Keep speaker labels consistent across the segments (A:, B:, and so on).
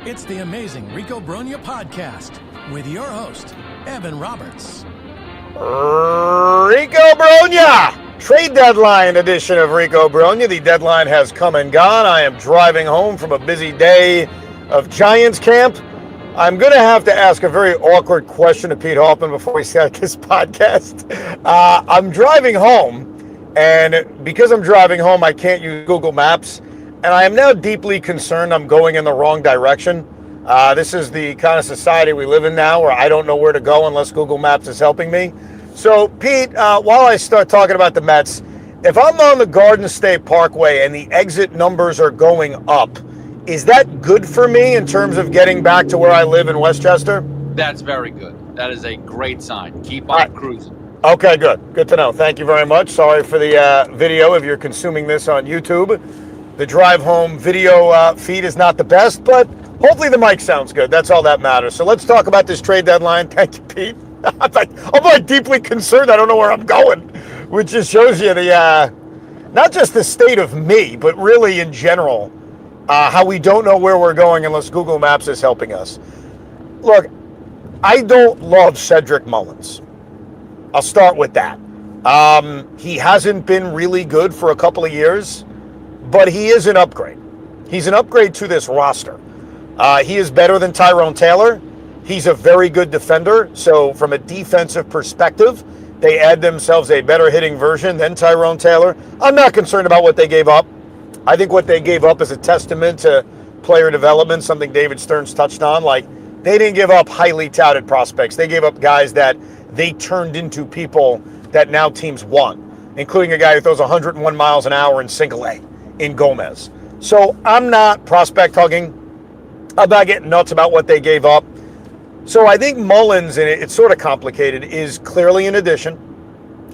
A: It's the amazing Rico Brogna podcast with your host, Evan Roberts.
B: Rico Brogna! Trade deadline edition of Rico Brogna. The deadline has come and gone. I am driving home from a busy day of Giants camp. I'm going to have to ask a very awkward question to Pete Hoffman before we start this podcast. I'm driving home, and because I'm driving home, I can't use Google Maps. And I am now deeply concerned I'm going in the wrong direction. This is the kind of society we live in now where I don't know where to go unless Google Maps is helping me. So, Pete, while I start talking about the Mets, if I'm on the Garden State Parkway and the exit numbers are going up, is that good for me in terms of getting back to where I live in Westchester?
C: That's very good. That is a great sign. Keep on cruising.
B: Okay, good. Good to know. Thank you very much. Sorry for the video if you're consuming this on YouTube. The drive home video feed is not the best, but hopefully the mic sounds good. That's all that matters. So let's talk about this trade deadline. Thank you, Pete. I'm like deeply concerned. I don't know where I'm going, which just shows you the not just the state of me, but really in general, how we don't know where we're going unless Google Maps is helping us. Look, I don't love Cedric Mullins. I'll start with that. He hasn't been really good for a couple of years. But he is an upgrade. He's an upgrade to this roster. He is better than Tyrone Taylor. He's a very good defender. So from a defensive perspective, they add themselves a better hitting version than Tyrone Taylor. I'm not concerned about what they gave up. I think what they gave up is a testament to player development, something David Stearns touched on. Like, they didn't give up highly touted prospects. They gave up guys that they turned into people that now teams want, including a guy who throws 101 miles an hour in single A. In Gomez. So I'm not prospect hugging. I'm not getting nuts about what they gave up. So I think Mullins, and it's sort of complicated, is clearly an addition.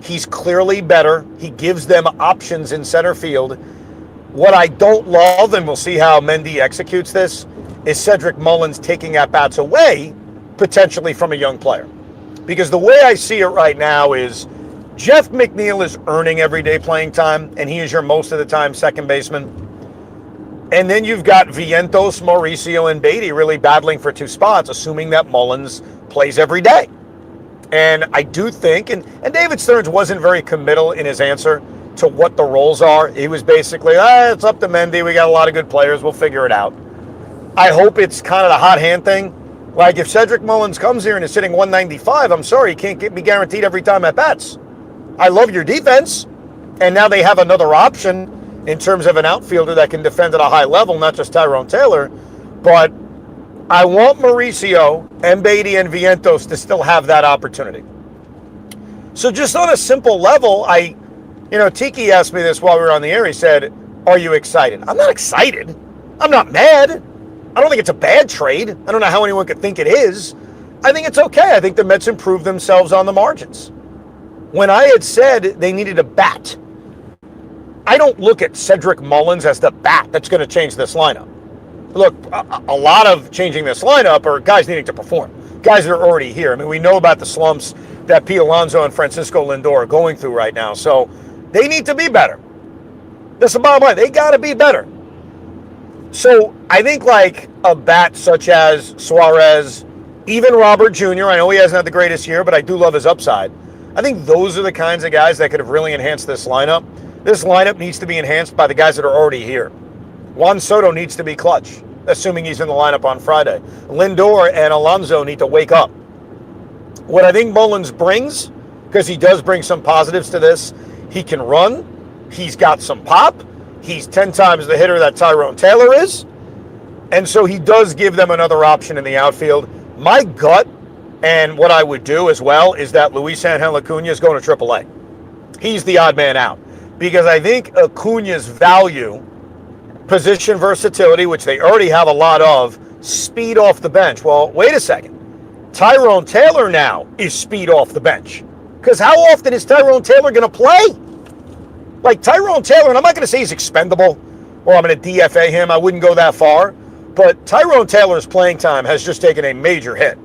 B: He's clearly better. He gives them options in center field. What I don't love, and we'll see how Mendy executes this, is Cedric Mullins taking at-bats away, potentially from a young player. Because the way I see it right now is Jeff McNeil is earning everyday playing time, and he is your most of the time second baseman. And then you've got Vientos, Mauricio, and Beatty really battling for two spots, assuming that Mullins plays every day. And I do think, and David Stearns wasn't very committal in his answer to what the roles are. He was basically, it's up to Mendy. We got a lot of good players. We'll figure it out. I hope it's kind of the hot hand thing. Like, if Cedric Mullins comes here and is hitting 195, I'm sorry, he can't be guaranteed every time at bats. I love your defense, and now they have another option in terms of an outfielder that can defend at a high level, not just Tyrone Taylor. But I want Mauricio and Beatty and Vientos to still have that opportunity. So just on a simple level, Tiki asked me this while we were on the air. He said, are you excited? I'm not excited. I'm not mad. I don't think it's a bad trade. I don't know how anyone could think it is. I think it's okay. I think the Mets improved themselves on the margins. When I had said they needed a bat, I don't look at Cedric Mullins as the bat that's going to change this lineup. Look, a lot of changing this lineup are guys needing to perform, guys that are already here. I mean, we know about the slumps that Pete Alonso and Francisco Lindor are going through right now, so they need to be better. That's the bottom line. They got to be better. So I think like a bat such as Suarez, even Robert Jr., I know he hasn't had the greatest year, but I do love his upside. I think those are the kinds of guys that could have really enhanced this lineup. This lineup needs to be enhanced by the guys that are already here. Juan Soto needs to be clutch, assuming he's in the lineup on Friday. Lindor and Alonso need to wake up. What I think Mullins brings, because he does bring some positives to this, he can run, he's got some pop, he's 10 times the hitter that Tyrone Taylor is, and so he does give them another option in the outfield. My gut, and what I would do as well, is that Luis Angel Acuna is going to AAA. He's the odd man out. Because I think Acuna's value, position versatility, which they already have a lot of, speed off the bench. Well, wait a second. Tyrone Taylor now is speed off the bench. Because how often is Tyrone Taylor going to play? Like Tyrone Taylor, and I'm not going to say he's expendable, or I'm going to DFA him. I wouldn't go that far. But Tyrone Taylor's playing time has just taken a major hit.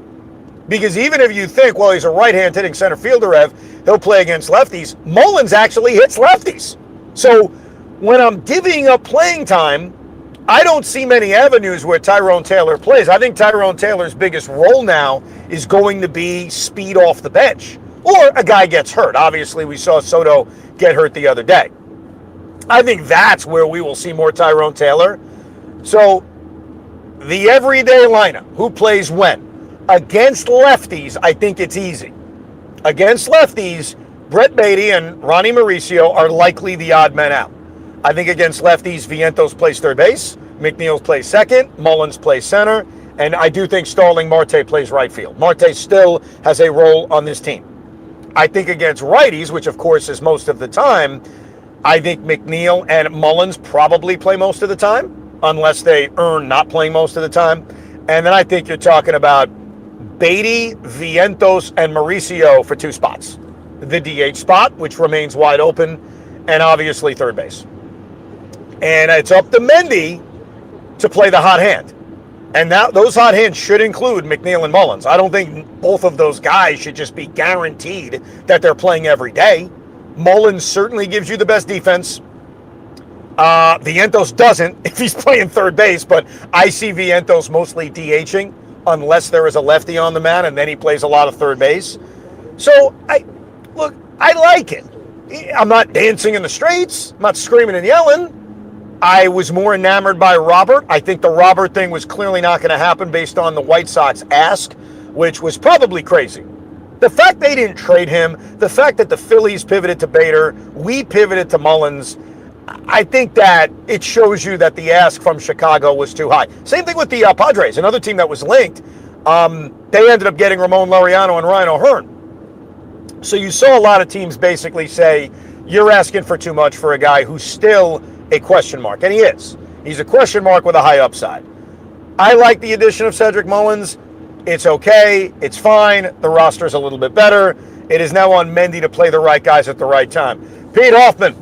B: Because even if you think, well, he's a right-hand hitting center fielder, he'll play against lefties, Mullins actually hits lefties. So when I'm divvying up playing time, I don't see many avenues where Tyrone Taylor plays. I think Tyrone Taylor's biggest role now is going to be speed off the bench, or a guy gets hurt. Obviously, we saw Soto get hurt the other day. I think that's where we will see more Tyrone Taylor. So the everyday lineup, who plays when? Against lefties, I think it's easy. Against lefties, Brett Beatty and Ronnie Mauricio are likely the odd men out. I think against lefties, Vientos plays third base, McNeil plays second, Mullins plays center, and I do think Starling Marte plays right field. Marte still has a role on this team. I think against righties, which of course is most of the time, I think McNeil and Mullins probably play most of the time, unless they earn not playing most of the time. And then I think you're talking about Beatty, Vientos, and Mauricio for 2 spots. The DH spot, which remains wide open, and obviously third base. And it's up to Mendy to play the hot hand. And now those hot hands should include McNeil and Mullins. I don't think both of those guys should just be guaranteed that they're playing every day. Mullins certainly gives you the best defense. Vientos doesn't if he's playing third base, but I see Vientos mostly DHing unless there is a lefty on the mound, and then he plays a lot of third base. So, I like it. I'm not dancing in the streets. I'm not screaming and yelling. I was more enamored by Robert. I think the Robert thing was clearly not going to happen based on the White Sox ask, which was probably crazy. The fact they didn't trade him, the fact that the Phillies pivoted to Bader, we pivoted to Mullins, I think that it shows you that the ask from Chicago was too high. Same thing with the Padres, another team that was linked. They ended up getting Ramon Laureano and Ryan O'Hearn. So you saw a lot of teams basically say, you're asking for too much for a guy who's still a question mark, and he is. He's a question mark with a high upside. I like the addition of Cedric Mullins. It's okay. It's fine. The roster's a little bit better. It is now on Mendy to play the right guys at the right time. Pete Hoffman,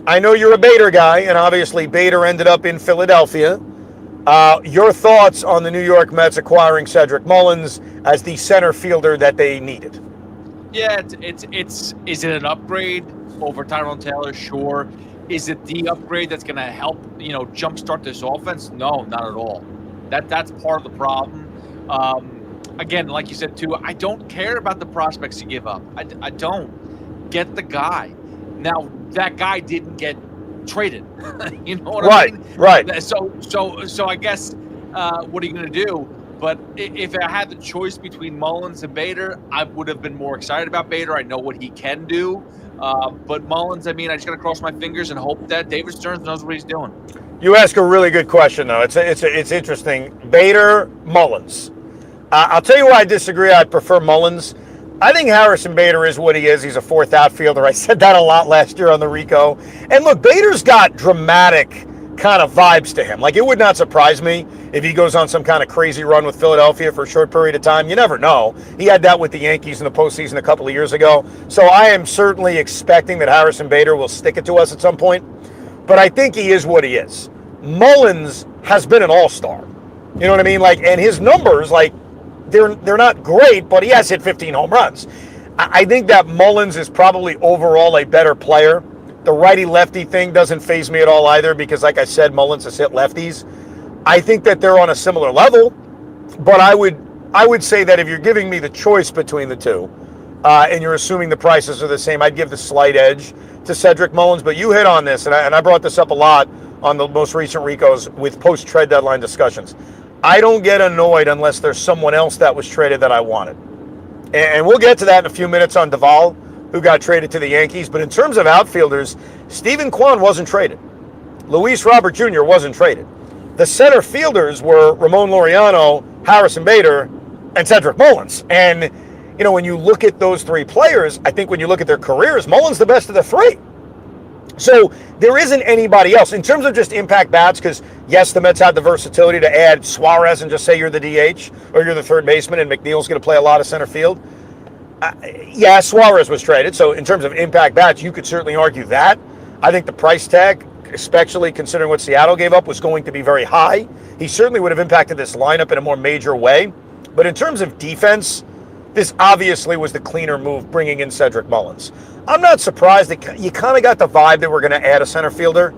B: I know you're a Bader guy, and obviously Bader ended up in Philadelphia. Your thoughts on the New York Mets acquiring Cedric Mullins as the center fielder that they needed?
C: Yeah, it's is it an upgrade over Tyrone Taylor? Sure. Is it the upgrade that's going to help, jumpstart this offense? No, not at all. That's part of the problem. Again, like you said too, I don't care about the prospects you give up. I don't. Get the guy. Now that guy didn't get traded. You know what I mean?
B: Right.
C: So I guess what are you going to do? But if I had the choice between Mullins and Bader, I would have been more excited about Bader. I know what he can do. But Mullins, I just got to cross my fingers and hope that David Stearns knows what he's doing.
B: You ask a really good question, though. It's interesting. Bader, Mullins. I'll tell you why I disagree. I prefer Mullins. I think Harrison Bader is what he is. He's a fourth outfielder. I said that a lot last year on the Rico. And look, Bader's got dramatic kind of vibes to him. Like, it would not surprise me if he goes on some kind of crazy run with Philadelphia for a short period of time. You never know. He had that with the Yankees in the postseason a couple of years ago. So I am certainly expecting that Harrison Bader will stick it to us at some point. But I think he is what he is. Mullins has been an all-star. You know what I mean? And his numbers, they're not great, but he has hit 15 home runs. I think that Mullins is probably overall a better player. The righty-lefty thing doesn't faze me at all either because, like I said, Mullins has hit lefties. I think that they're on a similar level, but I would say that if you're giving me the choice between the two, and you're assuming the prices are the same, I'd give the slight edge to Cedric Mullins. But you hit on this, and I brought this up a lot on the most recent Ricos with post-trade deadline discussions. I don't get annoyed unless there's someone else that was traded that I wanted. And we'll get to that in a few minutes on Dval, who got traded to the Yankees. But in terms of outfielders, Stephen Kwan wasn't traded. Luis Robert Jr. wasn't traded. The center fielders were Ramon Laureano, Harrison Bader, and Cedric Mullins. And, when you look at those three players, I think when you look at their careers, Mullins the best of the three. So there isn't anybody else. In terms of just impact bats, because, yes, the Mets had the versatility to add Suarez and just say you're the DH or you're the third baseman and McNeil's going to play a lot of center field. Yeah, Suarez was traded. So in terms of impact bats, you could certainly argue that. I think the price tag, especially considering what Seattle gave up, was going to be very high. He certainly would have impacted this lineup in a more major way. But in terms of defense, this obviously was the cleaner move, bringing in Cedric Mullins. I'm not surprised that you kind of got the vibe that we're going to add a center fielder.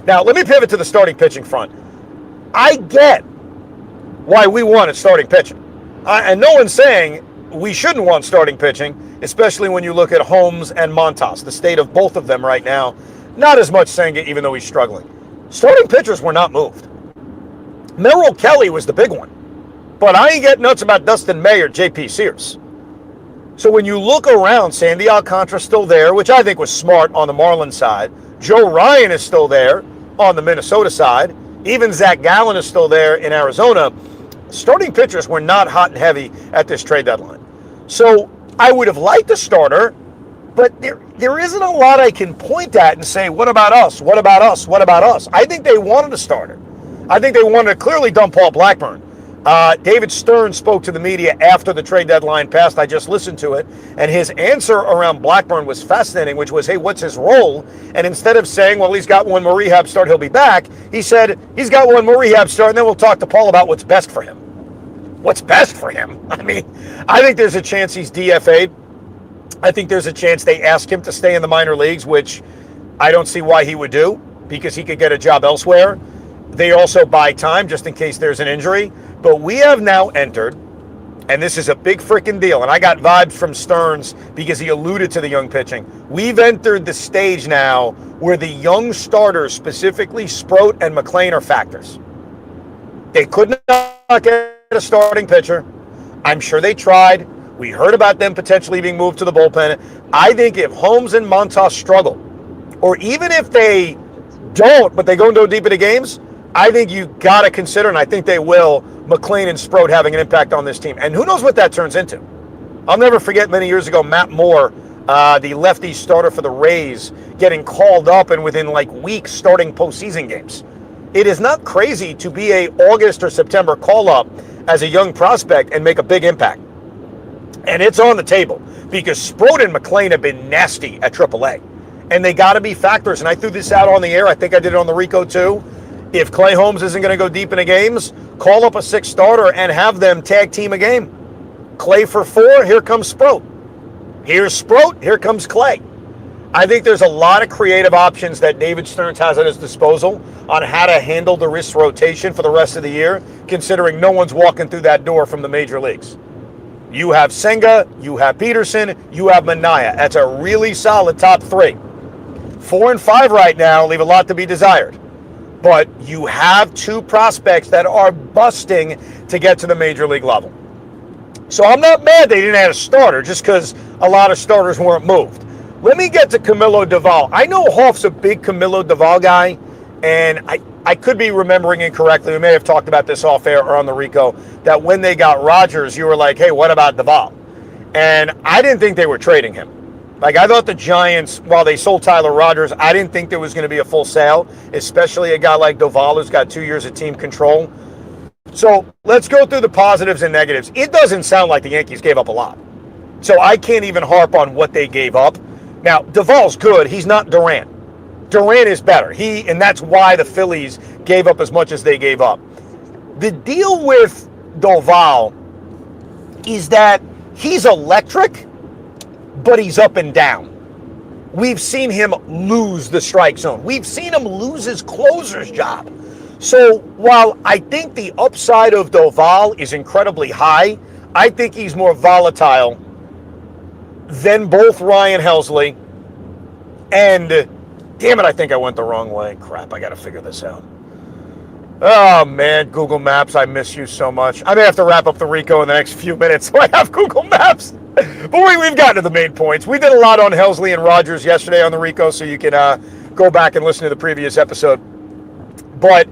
B: Now, let me pivot to the starting pitching front. I get why we wanted starting pitching. And no one's saying we shouldn't want starting pitching, especially when you look at Holmes and Montas, the state of both of them right now. Not as much Senga, even though he's struggling. Starting pitchers were not moved. Merrill Kelly was the big one. But I ain't getting nuts about Dustin May or J.P. Sears. So when you look around, Sandy Alcantara's still there, which I think was smart on the Marlins side. Joe Ryan is still there on the Minnesota side. Even Zach Gallen is still there in Arizona. Starting pitchers were not hot and heavy at this trade deadline. So I would have liked a starter, but there isn't a lot I can point at and say, what about us? What about us? What about us? I think they wanted a starter. I think they wanted to clearly dump Paul Blackburn. David Stern spoke to the media after the trade deadline passed. I just listened to it. And his answer around Blackburn was fascinating, which was, hey, what's his role? And instead of saying, well, he's got one more rehab start, he'll be back, he said, he's got one more rehab start, and then we'll talk to Paul about what's best for him. What's best for him? I mean, I think there's a chance he's DFA'd. I think there's a chance they ask him to stay in the minor leagues, which I don't see why he would do, because he could get a job elsewhere. They also buy time just in case there's an injury. But we have now entered, and this is a big freaking deal, and I got vibes from Stearns because he alluded to the young pitching. We've entered the stage now where the young starters, specifically Sproat and McClain, are factors. They could not get a starting pitcher. I'm sure they tried. We heard about them potentially being moved to the bullpen. I think if Holmes and Montas struggle, or even if they don't, but they go deep into games, I think you got to consider, and I think they will, McClain and Sproat having an impact on this team. And who knows what that turns into. I'll never forget many years ago, Matt Moore, the lefty starter for the Rays, getting called up and within like weeks starting postseason games. It is not crazy to be a August or September call-up as a young prospect and make a big impact. And it's on the table because Sproat and McClain have been nasty at AAA. And they got to be factors. And I threw this out on the air. I think I did it on the Rico too. If Clay Holmes isn't going to go deep into games, call up a sixth starter and have them tag team a game. Clay for 4, here comes Sproat. Here's Sproat, here comes Clay. I think there's a lot of creative options that David Stearns has at his disposal on how to handle the wrist rotation for the rest of the year, considering no one's walking through that door from the major leagues. You have Senga, you have Peterson, you have Minaya. That's a really solid top 3. 4 and 5 right now leave a lot to be desired. But you have 2 prospects that are busting to get to the major league level. So I'm not mad they didn't add a starter just because a lot of starters weren't moved. Let me get to Camilo Dval. I know Hoff's a big Camilo Dval guy, and I could be remembering incorrectly. We may have talked about this off air or on the Rico, that when they got Rodgers, you were like, hey, what about Dval? And I didn't think they were trading him. Like, I thought the Giants, while they sold Tyler Rodgers, I didn't think there was going to be a full sale, especially a guy like Dval who's got 2 years of team control. So let's go through the positives and negatives. It doesn't sound like the Yankees gave up a lot. So I can't even harp on what they gave up. Now, Duvall's good. He's not Durant. Durant is better. And that's why the Phillies gave up as much as they gave up. The deal with Duvall is that he's electric, but he's up and down. We've seen him lose the strike zone. We've seen him lose his closer's job. So while I think the upside of Duvall is incredibly high, I think he's more volatile than both Ryan Helsley and, damn it, I think I went the wrong way. Crap, I got to figure this out. Oh, man, Google Maps, I miss you so much. I may have to wrap up the Rico in the next few minutes so I have Google Maps. But we've gotten to the main points. We did a lot on Helsley and Rodgers yesterday on the Rico, so you can go back and listen to the previous episode. But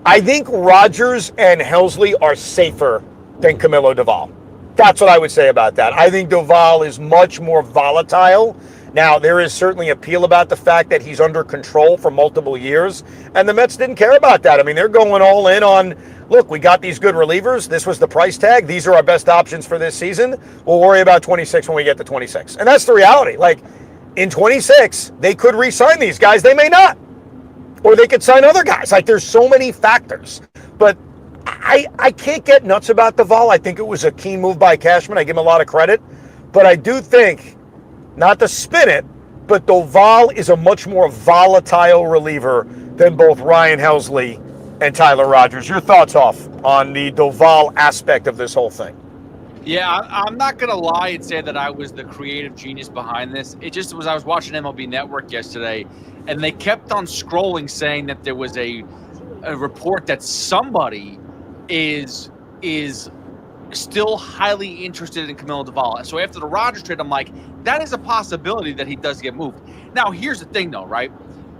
B: I think Rodgers and Helsley are safer than Camilo Dval. That's what I would say about that. I think Duvall is much more volatile. Now, there is certainly appeal about the fact that he's under control for multiple years, and the Mets didn't care about that. I mean, they're going all in on, look, we got these good relievers. This was the price tag. These are our best options for this season. We'll worry about 26 when we get to 26. And that's the reality. Like, in 26, they could re-sign these guys. They may not. Or they could sign other guys. Like, there's so many factors. But I can't get nuts about Duvall. I think it was a keen move by Cashman. I give him a lot of credit. But I do think, not to spin it, but Duvall is a much more volatile reliever than both Ryan Helsley and Tyler Rogers. Your thoughts off on the Dval aspect of this whole thing?
C: Yeah, I'm not going to lie and say that I was the creative genius behind this. It just was, I was watching MLB Network yesterday, and they kept on scrolling saying that there was a report that somebody is still highly interested in Camilo Dval. So after the Rogers trade, I'm like, that is a possibility that he does get moved. Now, here's the thing, though, right?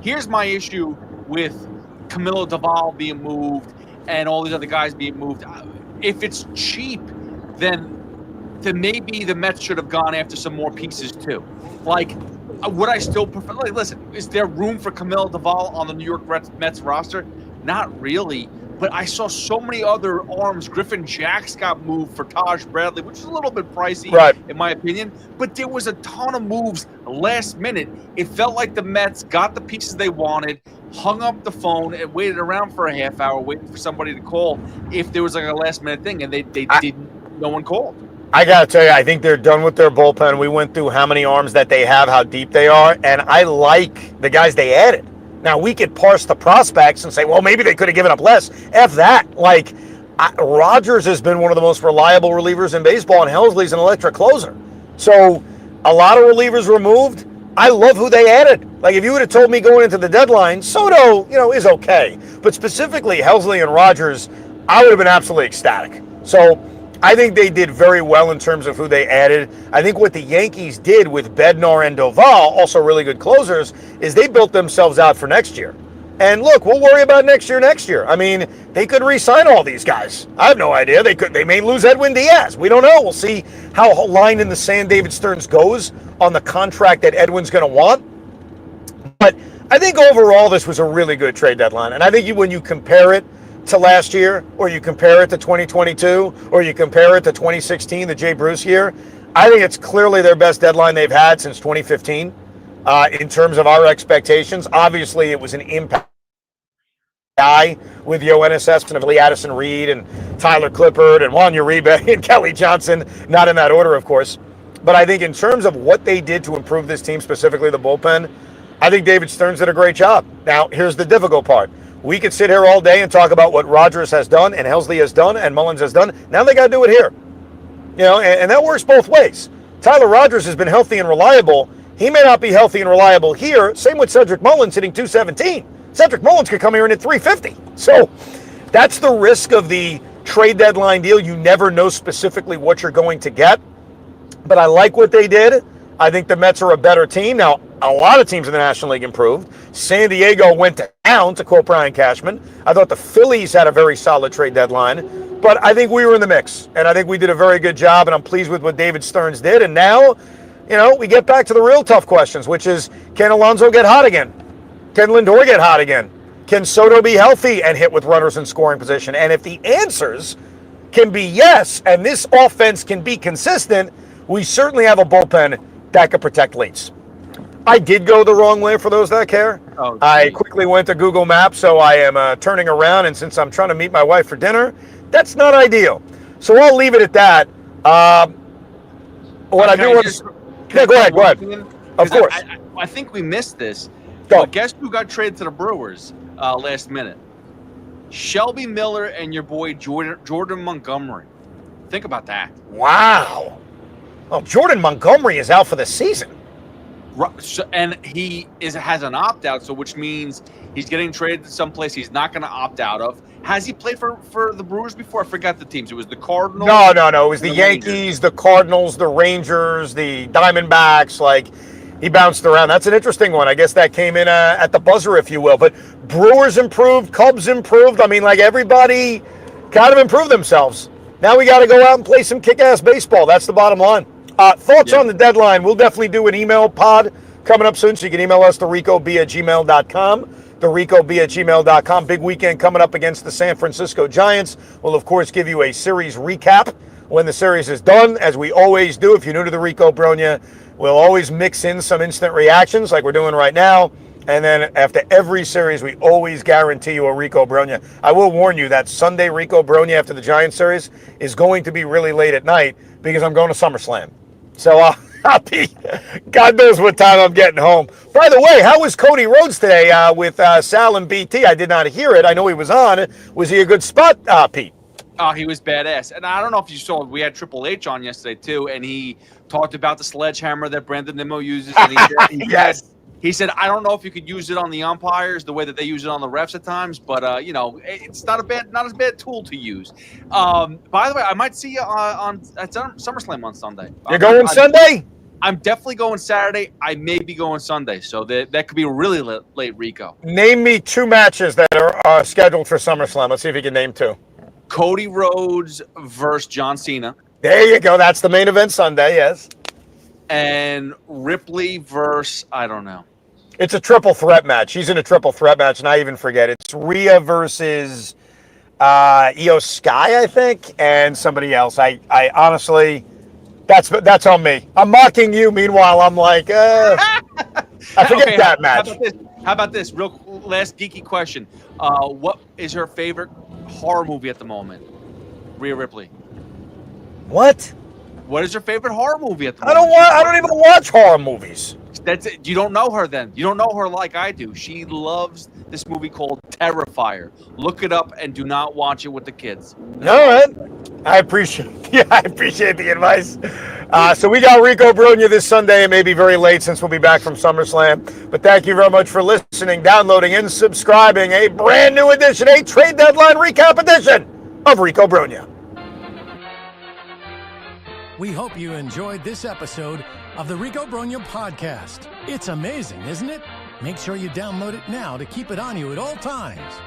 C: Here's my issue with Camilo Dval being moved and all these other guys being moved. If it's cheap, then maybe the Mets should have gone after some more pieces too. Like, would I still prefer? Like, listen, is there room for Camilo Dval on the New York Mets roster? Not really. But I saw so many other arms. Griffin Jacks got moved for Taj Bradley, which is a little bit pricey, right, in my opinion. But there was a ton of moves last minute. It felt like the Mets got the pieces they wanted, hung up the phone, and waited around for a half hour waiting for somebody to call if there was like a last minute thing, and they didn't. No one called.
B: I got to tell you, I think they're done with their bullpen. We went through how many arms that they have, how deep they are, and I like the guys they added. Now, we could parse the prospects and say, well, maybe they could have given up less. F that. Like, Rogers has been one of the most reliable relievers in baseball, and Helsley's an electric closer. So, a lot of relievers removed. I love who they added. Like, if you would have told me going into the deadline, Soto, is okay. But specifically, Helsley and Rogers, I would have been absolutely ecstatic. So, I think they did very well in terms of who they added. I think what the Yankees did with Bednar and Dval, also really good closers, is they built themselves out for next year. And look, we'll worry about next year. I mean, they could re-sign all these guys. I have no idea. They may lose Edwin Diaz. We don't know. We'll see how line in the sand David Stearns goes on the contract that Edwin's going to want. But I think overall this was a really good trade deadline. And I think when you compare it to last year, or you compare it to 2022, or you compare it to 2016, the Jay Bruce year, I think it's clearly their best deadline they've had since 2015 in terms of our expectations. Obviously, it was an impact guy with Yoenis Cespedes, Lee Addison Reed, and Tyler Clippard, and Juan Uribe, and Kelly Johnson, not in that order, of course. But I think in terms of what they did to improve this team, specifically the bullpen, I think David Stearns did a great job. Now, here's the difficult part. We could sit here all day and talk about what Rogers has done and Helsley has done and Mullins has done. Now they got to do it here. And that works both ways. Tyler Rogers has been healthy and reliable. He may not be healthy and reliable here. Same with Cedric Mullins hitting 217. Cedric Mullins could come here and hit 350. So that's the risk of the trade deadline deal. You never know specifically what you're going to get. But I like what they did. I think the Mets are a better team. Now, a lot of teams in the National League improved. San Diego went down, to quote Brian Cashman. I thought the Phillies had a very solid trade deadline. But I think we were in the mix. And I think we did a very good job. And I'm pleased with what David Stearns did. And now, we get back to the real tough questions, which is, can Alonso get hot again? Can Lindor get hot again? Can Soto be healthy and hit with runners in scoring position? And if the answers can be yes, and this offense can be consistent, we certainly have a bullpen that could protect leads. I did go the wrong way for those that care. Oh, I quickly went to Google Maps, so I am turning around, and since I'm trying to meet my wife for dinner, that's not ideal. So I'll leave it at that. What I do want to... Yeah, go ahead. Of course.
C: I think we missed this.
B: Go.
C: But guess who got traded to the Brewers last minute? Shelby Miller and your boy Jordan Montgomery. Think about that.
B: Wow. Oh, Jordan Montgomery is out for the season.
C: And he has an opt-out, so which means he's getting traded to someplace he's not going to opt out of. Has he played for the Brewers before? I forgot the teams. It was the Cardinals?
B: No. It was the Yankees, Rangers. The Cardinals, the Rangers, the Diamondbacks. Like, he bounced around. That's an interesting one. I guess that came in at the buzzer, if you will. But Brewers improved, Cubs improved. I mean, like, everybody kind of improved themselves. Now we got to go out and play some kick-ass baseball. That's the bottom line. Thoughts on the deadline? We'll definitely do an email pod coming up soon, so you can email us, thericob@gmail.com. thericob@gmail.com. Big weekend coming up against the San Francisco Giants. We'll, of course, give you a series recap when the series is done, as we always do. If you're new to the Rico Brogna, we'll always mix in some instant reactions like we're doing right now. And then after every series, we always guarantee you a Rico Brogna. I will warn you that Sunday Rico Brogna after the Giants series is going to be really late at night because I'm going to SummerSlam. So I'll be, God knows what time I'm getting home. By the way, how was Cody Rhodes today with Sal and BT? I did not hear it. I know he was on. Was he a good spot, Pete?
C: Oh, he was badass. And I don't know if you saw, we had Triple H on yesterday, too, and he talked about the sledgehammer that Brandon Nimmo uses. And
B: Yes.
C: He said, I don't know if you could use it on the umpires the way that they use it on the refs at times, but, it's not as bad tool to use. By the way, I might see you at SummerSlam on Sunday.
B: You're going Sunday?
C: I'm definitely going Saturday. I may be going Sunday, so that could be really late, Rico.
B: Name me 2 matches that are scheduled for SummerSlam. Let's see if you can name 2.
C: Cody Rhodes versus John Cena.
B: There you go. That's the main event Sunday, yes.
C: And Ripley versus, I don't know.
B: It's a triple threat match. He's in a triple threat match, and I even forget. It's Rhea versus Io Sky, I think, and somebody else. I honestly, that's on me. I'm mocking you. Meanwhile, I'm like, I forget that match.
C: How about this? Real last geeky question. What is her favorite horror movie at the moment? Rhea Ripley.
B: What?
C: What is your favorite horror movie at the moment?
B: I don't even watch horror movies.
C: That's it. You don't know her then. You don't know her like I do. She loves this movie called Terrifier. Look it up and do not watch it with the kids.
B: All right. I appreciate the advice. So we got Rico Brogna this Sunday. It may be very late since we'll be back from SummerSlam. But thank you very much for listening, downloading, and subscribing. A brand new edition, a trade deadline recap edition of Rico Brogna.
A: We hope you enjoyed this episode of the Rico Brogna podcast. It's amazing, isn't it? Make sure you download it now to keep it on you at all times.